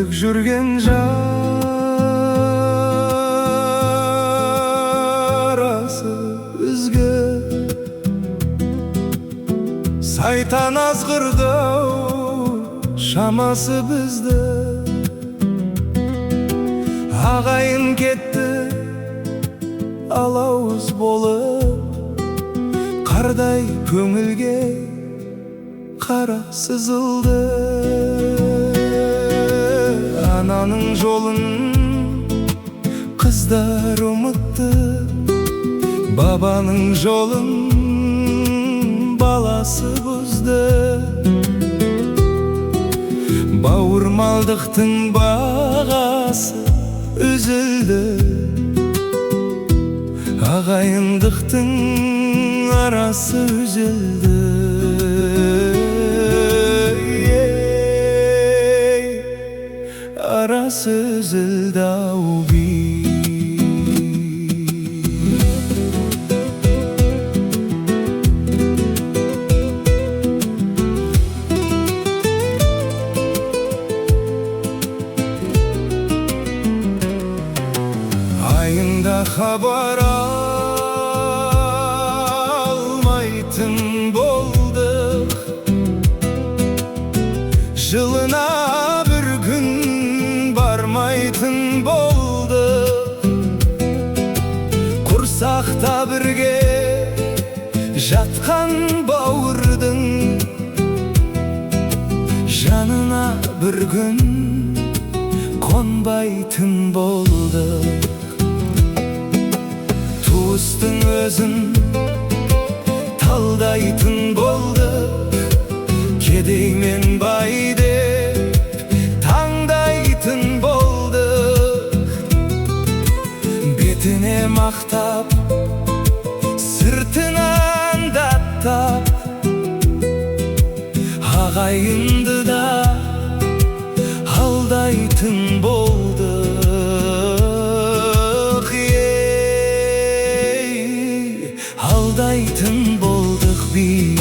Түздік жүрген жарасы бізге сайтан азғырдау шамасы бізді. Ағайын кетті алауыз болып, қардай көңілге қара сызылды. Ананың жолын қыздар ұмытты, бабаның жолын баласы бұзды. Бауырмалдықтың бағасы үзілді, ағайындықтың арасы үзілді. Arası üzüldü abi. Ayında haber almaytın bolduk, жылына bir gün бармайтын болды. Құрсақта бірге жатқан бауырдың жанына бір күн қонбайтын болды. Туыстың өзін талдайтын болды, кедей мен байды мақтап, сыртынан даттап, ағайынды да алдайтын болдық. Алдайтын болдық біз.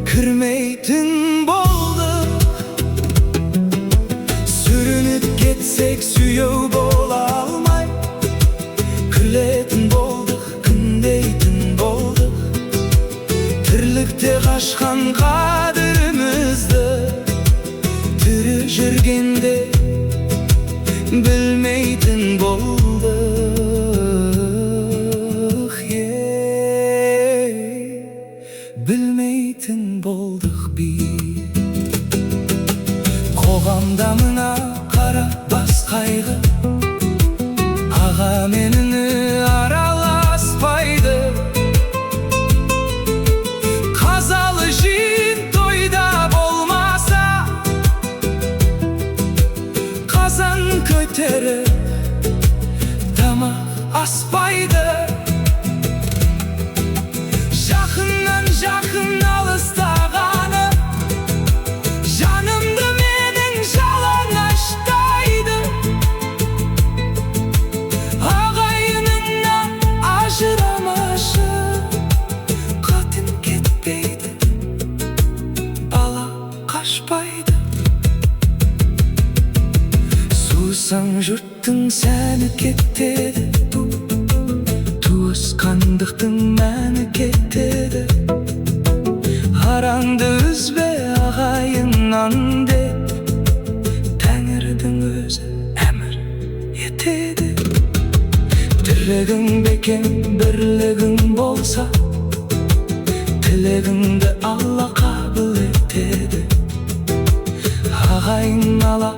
Kırmaytın bolduk, sürünüp getsek süyöv bola almay. Kürletin bolduk, kındaytın bolduk, tırlıkta kaçkan kadırımızdı. Türü жүргенде bilmeytin bolduk. Bilmeytin bolduk biz. Қоғамда мына қара бас қайғы, аға меніні араласпайды. Қазалы жиын тойда болмаса, қазан көтеріп тамақ аспайды. Жақын алыстағаны жанымды менің жалаңаштайды. Ағайыныңнан ажырамашы, қатын кетпейді, бала қашпайды. Сусаң жұрттың сәні кетеді, туысқандықтың мәні кетеді. Араңды үзбе ағайыннан деп, Тәңірдің өзі әмір етеді. Тірлігің бекем бірлігің болса, тілегіңді Алла қабыл етеді. Ағайын ала